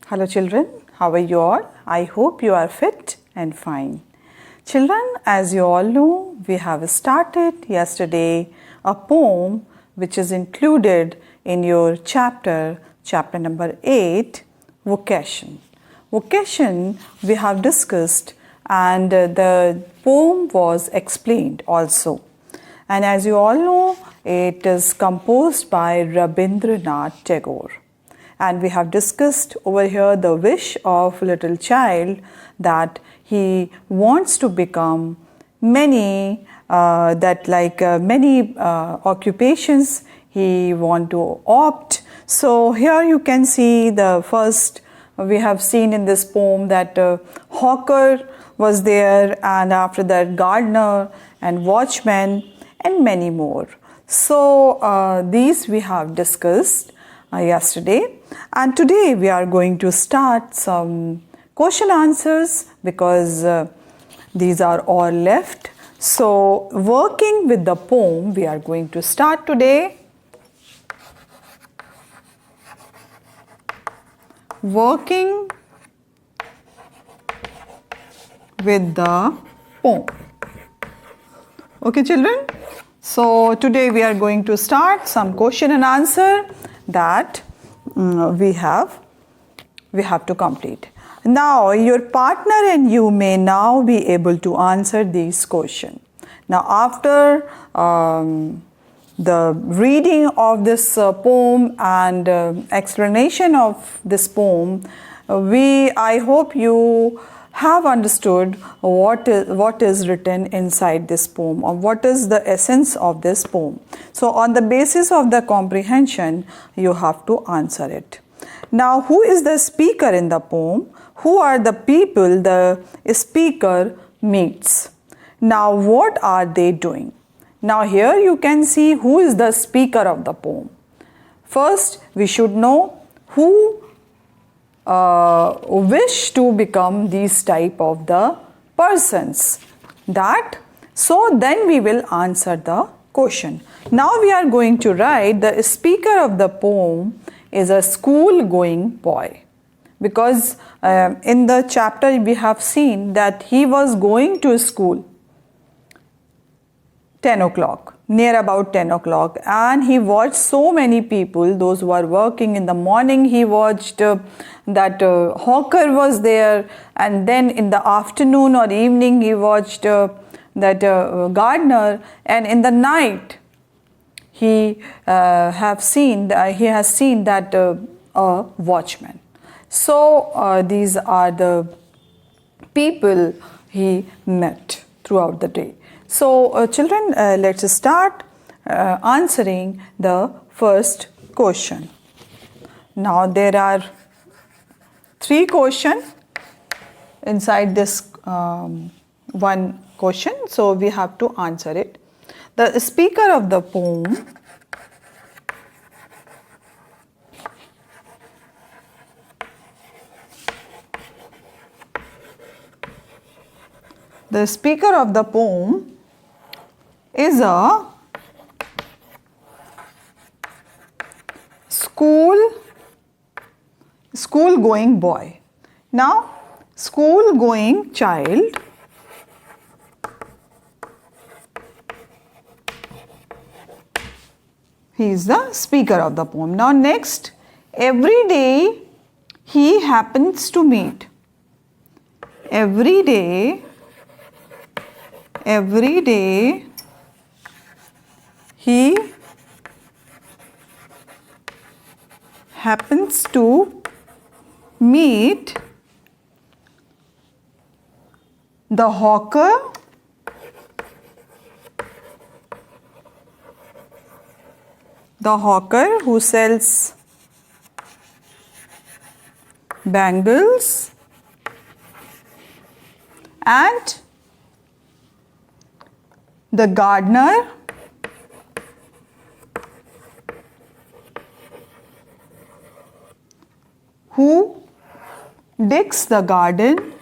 Hello children, how are you all? I hope you are fit and fine. Children, as you all know, we have started yesterday a poem which is included in your chapter number 8, Vocation. Vocation we have discussed and the poem was explained also. And as you all know, it is composed by Rabindranath Tagore. And we have discussed over here the wish of little child that he wants to become many occupations he want to opt. So here you can see the first we have seen in this poem that hawker was there, and after that gardener and watchman and many more. So these we have discussed yesterday, and today we are going to start some question answers because these are all left. So working with the poem we are going to start today. Working with the poem. Okay children, so today we are going to start some question and answer that we have to complete. Now your partner and you may now be able to answer these questions. Now after the reading of this poem and explanation of this poem, I hope you have understood what is written inside this poem, or what is the essence of this poem. So on the basis of the comprehension, you have to answer it. Now, who is the speaker in the poem? Who are the people the speaker meets? Now, what are they doing? Now, here you can see who is the speaker of the poem. First, we should know who wish to become these type of the persons. So then we will answer the question. Now we are going to write the speaker of the poem is a school going boy, because in the chapter we have seen that he was going to school 10 o'clock, near about 10 o'clock, and he watched so many people, those who are working in the morning. He watched that hawker was there, and then in the afternoon or evening he watched that gardener, and in the night he has seen that a watchman. So these are the people he met throughout the day. So children, let's start answering the first question. Now there are 3 questions inside this one question, so we have to answer it. The speaker of the poem is a school going boy. Now, school going child he is the speaker of the poem. Now next, every day he happens to meet. Every day he happens to meet the hawker who sells bangles and the gardener who digs the garden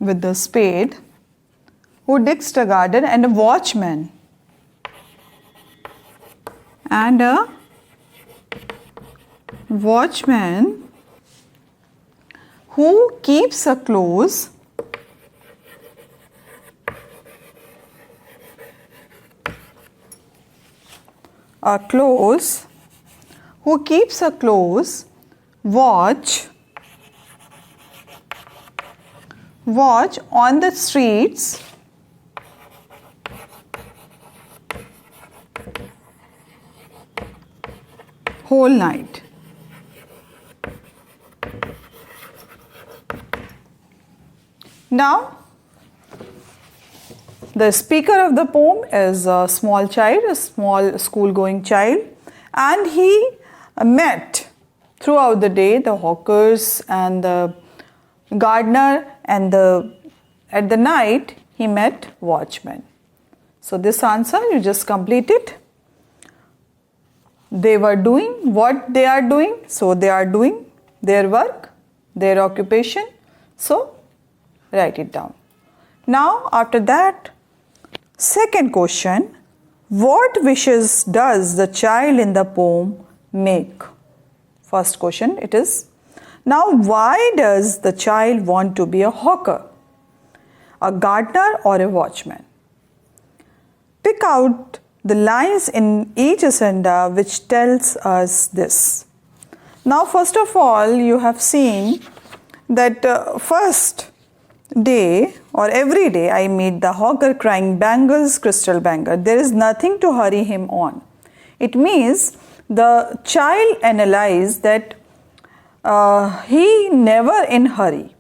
with the spade, who digs the garden, and a watchman. And a watchman who keeps a close who keeps a close watch on the streets whole night. Now, the speaker of the poem is a small child, a small school-going child, and he met throughout the day the hawkers and the gardener, and at the night he met watchmen. So this answer you just complete it. They were doing what they are doing, so they are doing their work, their occupation, so write it down. Now after that, second question, what wishes does the child in the poem make? First question it is, now why does the child want to be a hawker, a gardener or a watchman? Pick out the lines in each asanda which tells us this. Now first of all, you have seen that first day or every day I meet the hawker crying, bangles, crystal banger. There is nothing to hurry him on. It means the child analyzed that he never in hurry,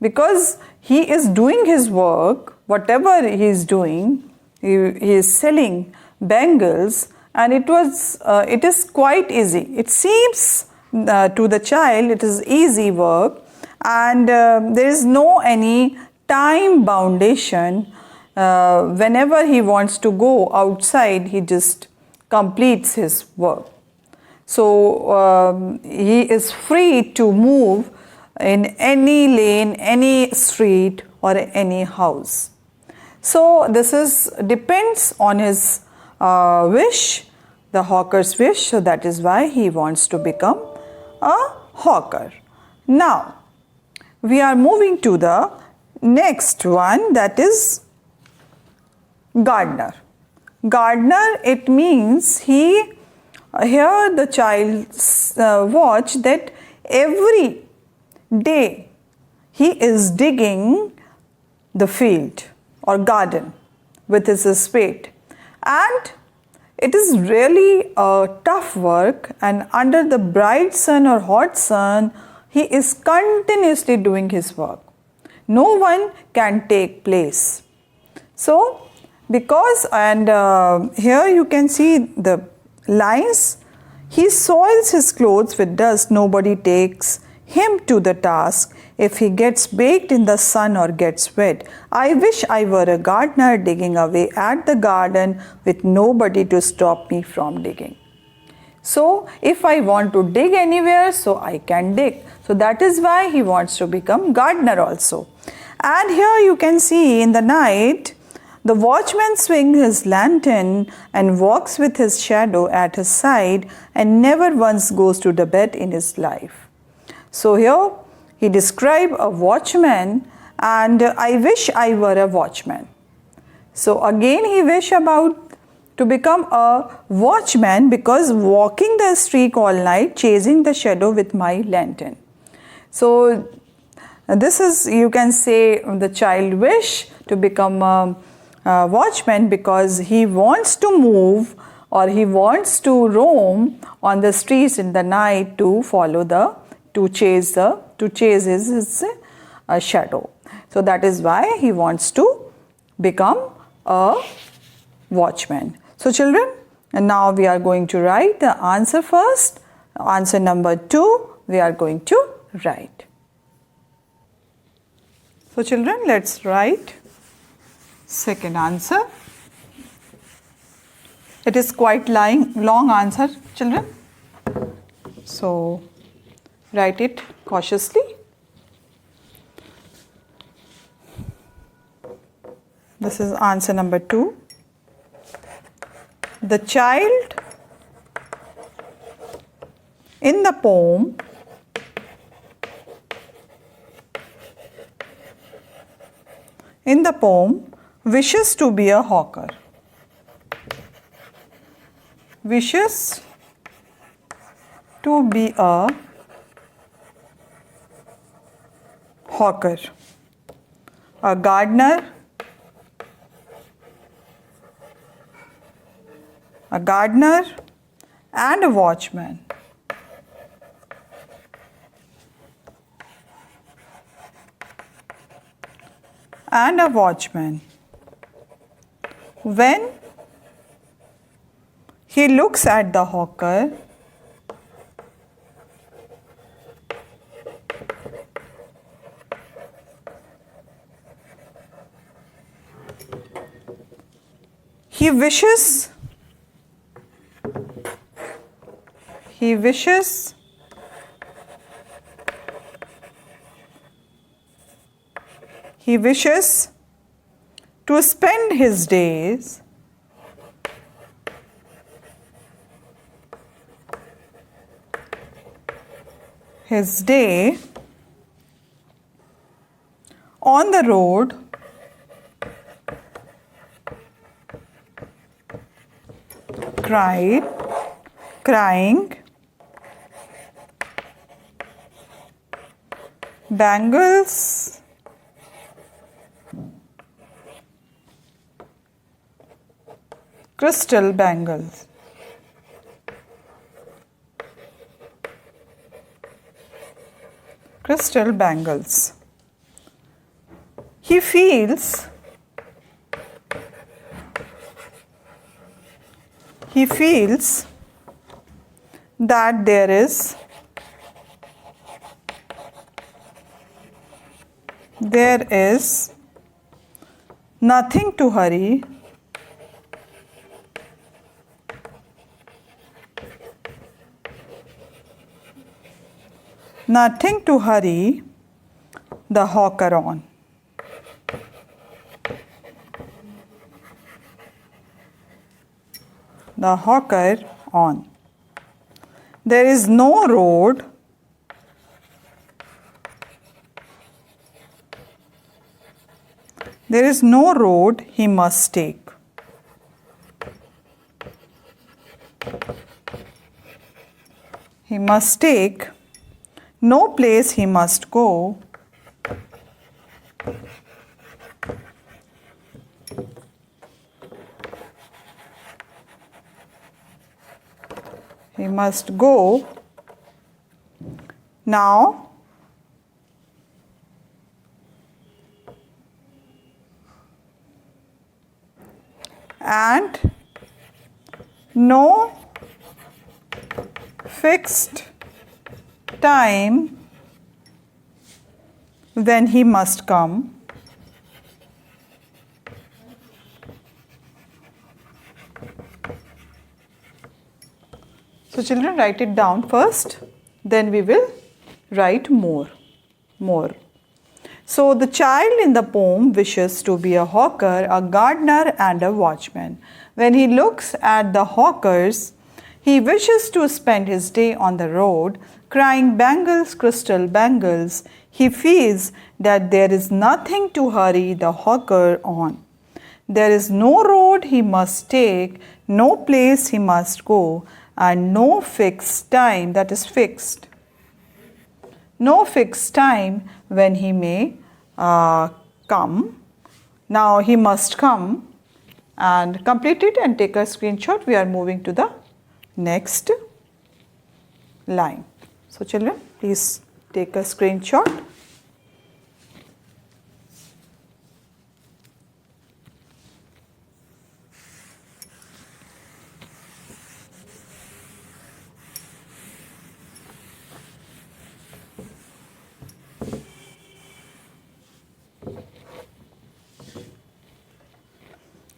because he is doing his work, whatever he is doing, he is selling bangles, and it is quite easy. It seems to the child it is easy work, and there is no any time boundation. Whenever he wants to go outside, he just completes his work. So he is free to move in any lane, any street or any house. So this depends on his wish, the hawker's wish. So that is why he wants to become a hawker. Now we are moving to the next one, that is gardener. Gardener, it means here the child watch that every day he is digging the field or garden with his spade, and it is really a tough work, and under the bright sun or hot sun he is continuously doing his work. No one can take place. So because, and here you can see the lines, he soils his clothes with dust, nobody takes him to the task if he gets baked in the sun or gets wet. I wish I were a gardener digging away at the garden with nobody to stop me from digging. So if I want to dig anywhere, so I can dig. So that is why he wants to become gardener also. And here you can see in the night, the watchman swings his lantern and walks with his shadow at his side and never once goes to the bed in his life. So here he described a watchman, and I wish I were a watchman. So again he wished about to become a watchman, because walking the street all night, chasing the shadow with my lantern. So this is, you can say, the child wish to become a watchman because he wants to move, or he wants to roam on the streets in the night to chase his shadow. So that is why he wants to become a watchman. So children, and now we are going to write the answer first. Answer number 2 we are going to write. So children, let's write second answer. It is quite long answer, children. So write it cautiously. This is answer number 2. The child in the poem wishes to be a hawker. Wishes to be a hawker. A gardener, and a watchman. When he looks at the hawker, he wishes to spend his days on the road crying bangles, crystal bangles. He feels that there is nothing to hurry the hawker on. There is no road he must take. No place he must go. He must go now. And no fixed time when he must come. So children, write it down first, then we will write more. So the child in the poem wishes to be a hawker, a gardener and a watchman. When he looks at the hawkers, he wishes to spend his day on the road, crying bangles, crystal bangles. He feels that there is nothing to hurry the hawker on. There is no road he must take, no place he must go, and no fixed time, that is fixed. No fixed time when he may come. Now he must come, and complete it and take a screenshot. We are moving to the next line. So children, please take a screenshot.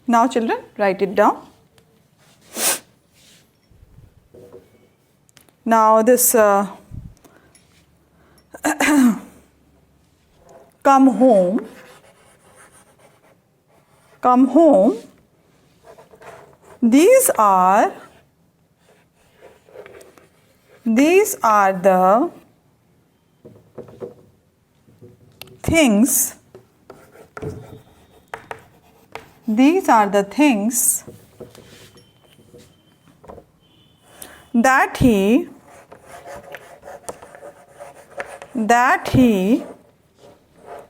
Now children, write it down. Now this come come home. These are the things. These are the things that he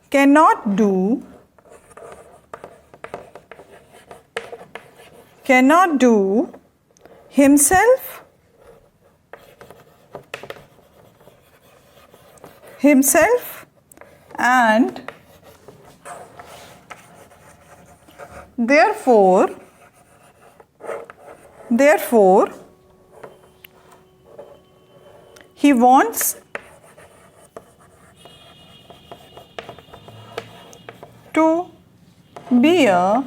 cannot do himself and therefore he wants to be a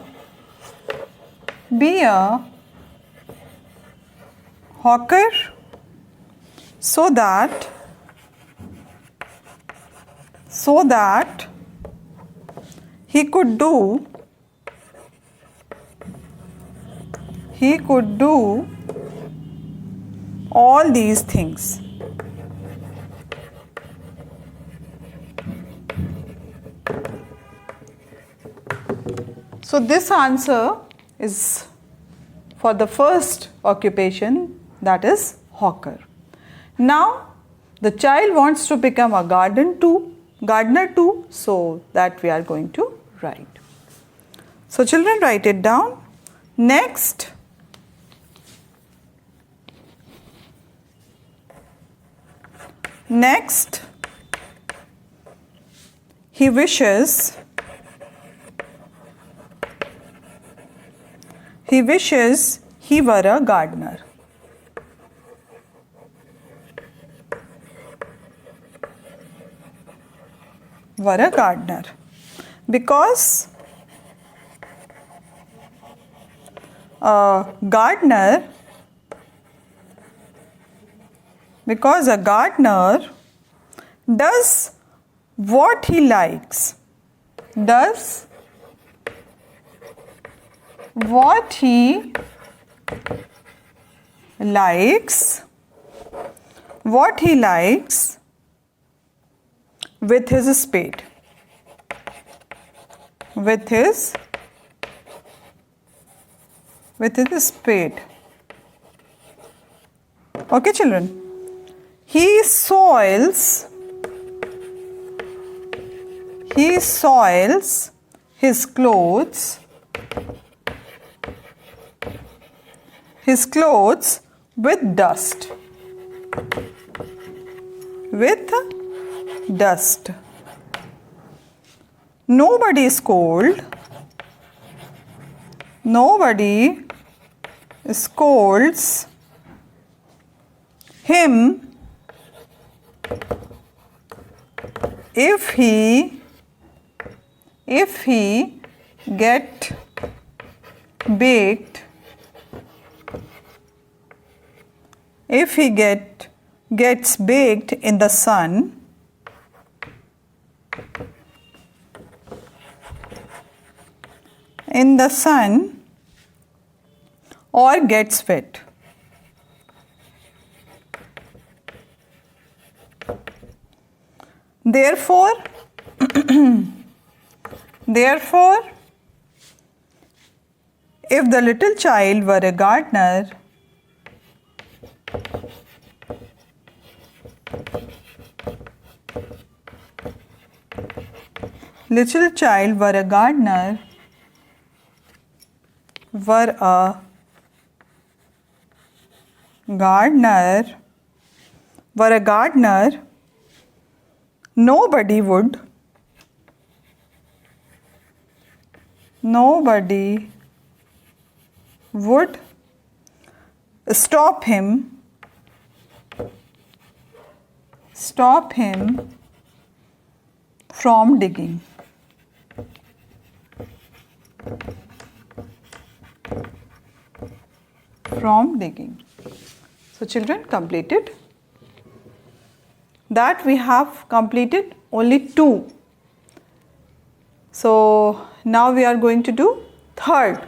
hawker so that he could do all these things. So this answer is for the first occupation, that is hawker. Now the child wants to become a gardener too, so that we are going to write. So children, write it down. Next, he wishes he were a gardener. Because a gardener does what he likes. With his spade. Okay, children. He soils his clothes with dust. Nobody scolds him if he gets baked in the sun. Or gets wet. Therefore, if the little child were a gardener, nobody would stop him from digging. So children, completed. That we have completed only 2. So now we are going to do third,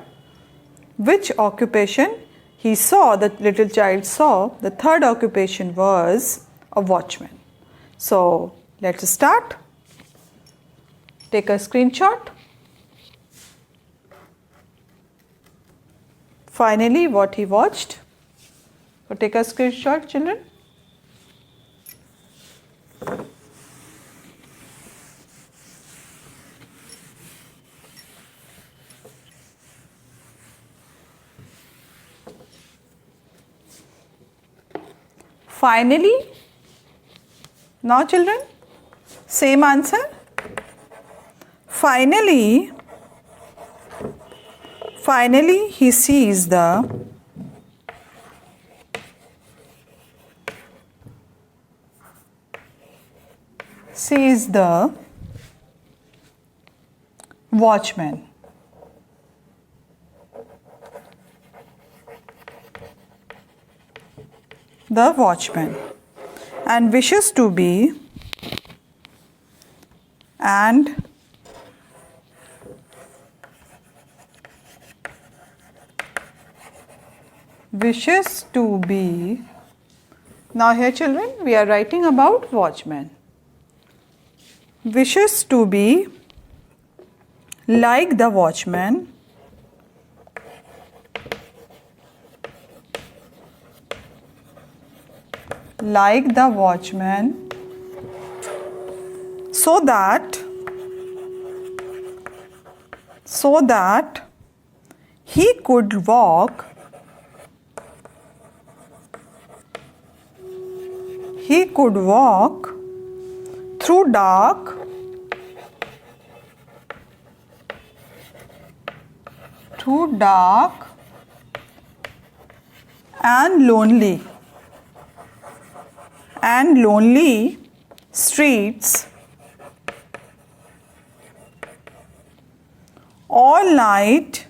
which occupation he saw, the little child saw, the third occupation was a watchman. So let's start. Take a screenshot. Finally, what he watched. So take a screenshot, children. Finally, now children, same answer. Finally, he sees the watchman. The watchman, and wishes to be now here children we are writing about watchman. Wishes to be like the watchman, so that he could walk through dark and lonely streets all night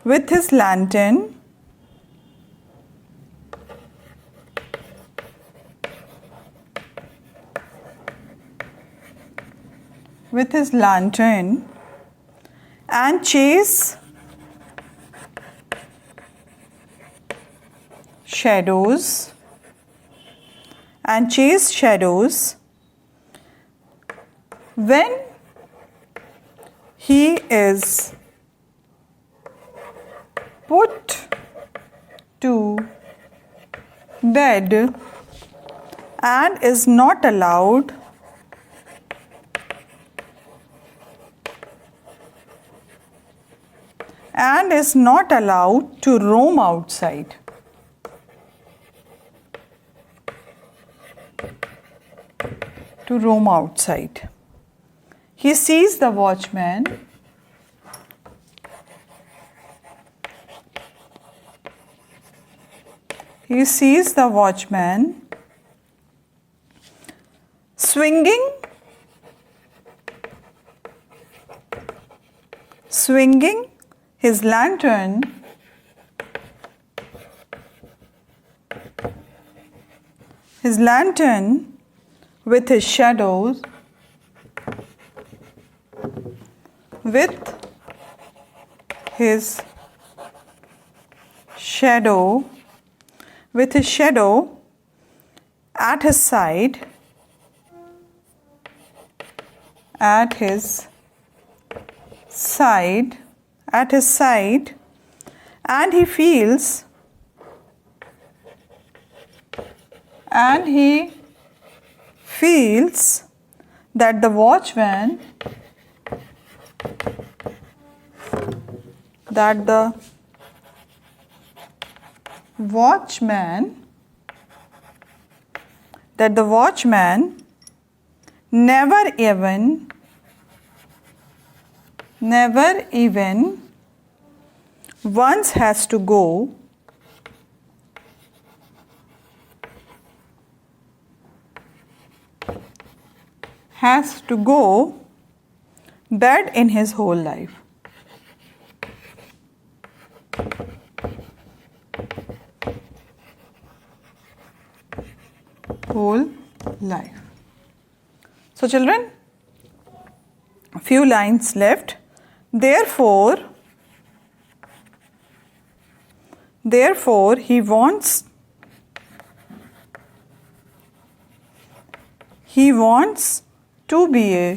with his lantern and chase shadows when he is put to bed and is not allowed to roam outside. He sees the watchman swinging his lantern with his shadows at his side, and he feels that the watchman never even once has to go bed in his whole life. So children, a few lines left. Therefore, he wants to be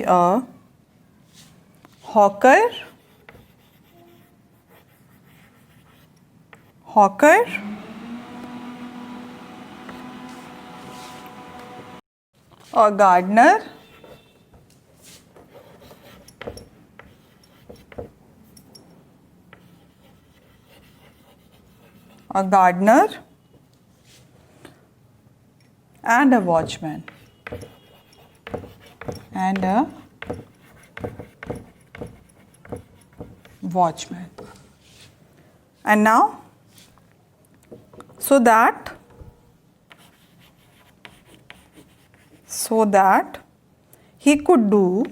a hawker a gardener, and a watchman. And now, so that he could do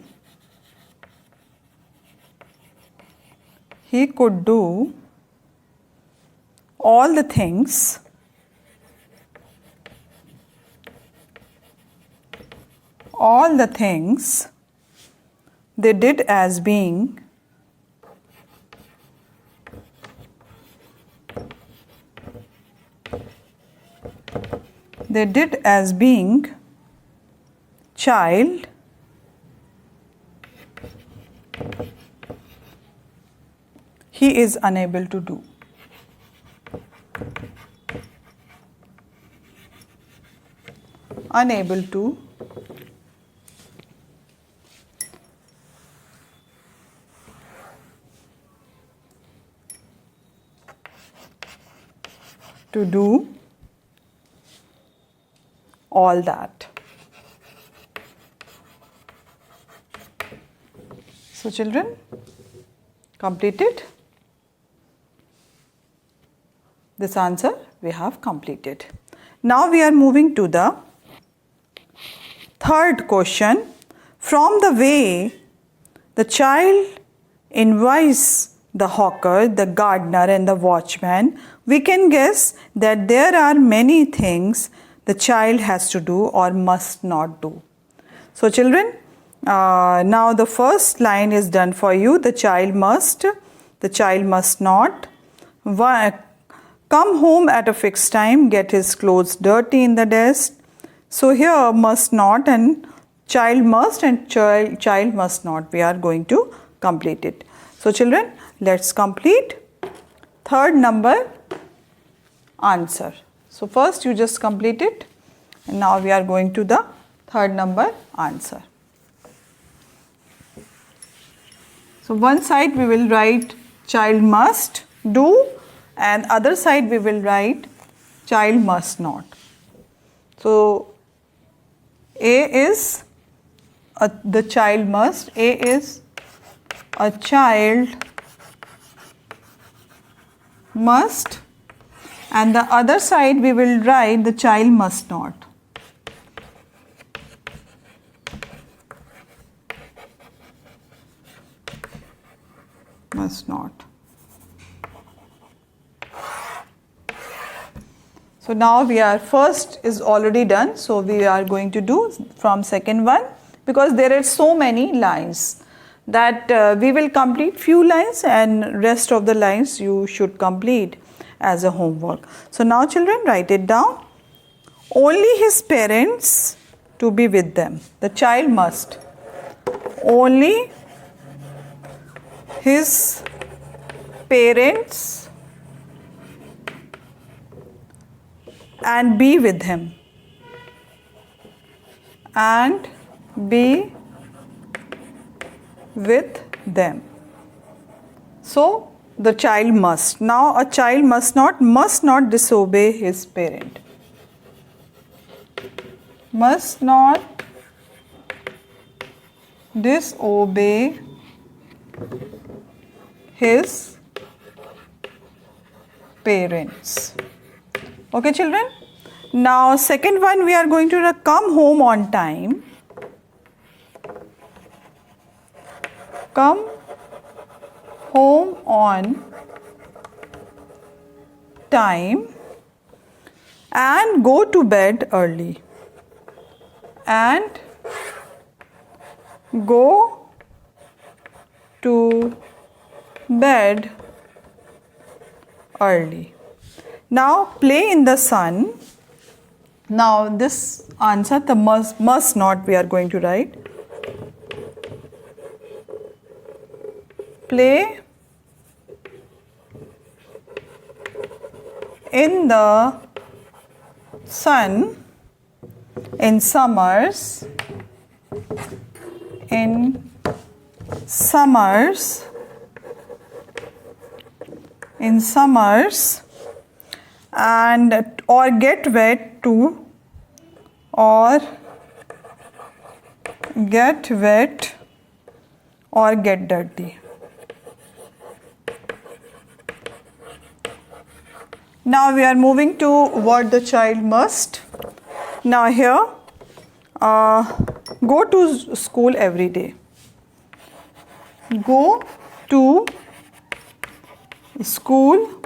all the things they did as being child he is unable to do. Unable to do all that. So children, completed? This answer we have completed. Now we are moving to the third question. From the way the child invites the hawker, the gardener and the watchman, we can guess that there are many things the child has to do or must not do. So children, now the first line is done for you. The child must not come home at a fixed time, get his clothes dirty in the desk. So here must not and child must and child must not. We are going to complete it. So children, let's complete third number answer. So first you just complete it and now we are going to the third number answer. So one side we will write child must do and other side we will write child must not. So A is the child must. A is a child must and the other side we will write the child must not. Must not. So now we are, first is already done, so we are going to do from second one because there are so many lines that we will complete few lines and rest of the lines you should complete as a homework. So now children, write it down. Only his parents to be with them. The child must. Only his parents and be with him. And be with them. So the child must. Now a child must not disobey his parent. Must not disobey his parents. Okay children. Now second one we are going to come home on time. Come home on time and go to bed early. and go to bed early. Now play in the sun. Now this answer, the must not we are going to write. Play in the sun in summers, and or get wet too, or get wet or get dirty. Now we are moving to what the child must. Now here, go to school every day. Go to school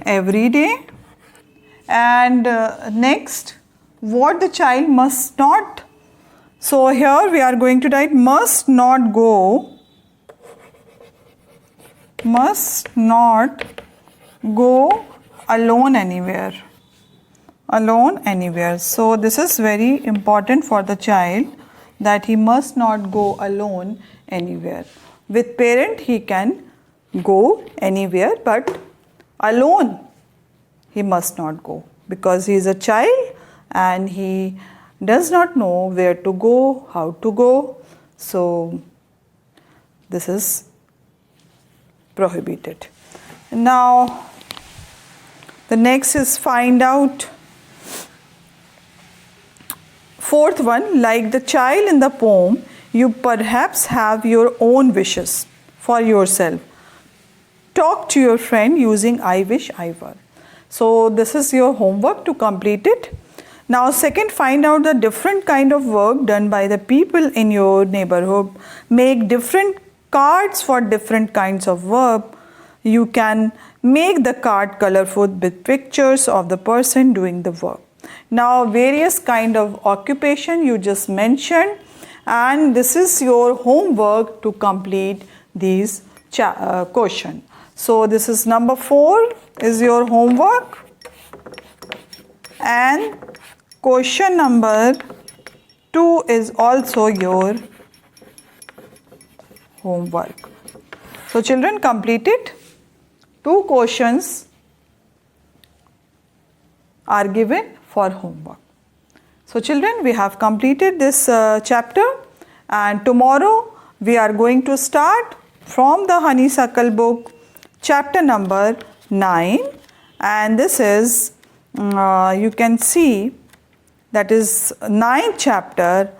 every day. And next, what the child must not. So here we are going to write must not go alone anywhere. So this is very important for the child, that he must not go alone anywhere. With parent he can go anywhere, but alone he must not go, because he is a child and he does not know where to go, how to go. So this is prohibited. Now the next is find out. Fourth one, like the child in the poem, you perhaps have your own wishes for yourself. Talk to your friend using I wish I were. So this is your homework to complete it. Now second, find out the different kind of work done by the people in your neighborhood. Make different cards for different kinds of work. You can make the card colorful with pictures of the person doing the work. Now various kind of occupation you just mentioned, and this is your homework to complete these question. So this is number 4 is your homework, and question number 2 is also your homework. So children, complete it. 2 questions are given for homework. So children, we have completed this chapter, and tomorrow we are going to start from the Honeysuckle book, chapter number 9, and this is you can see that is 9th chapter,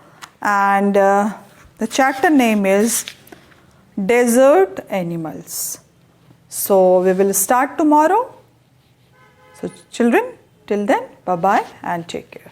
and the chapter name is Desert Animals. So we will start tomorrow. So children, till then, bye bye and take care.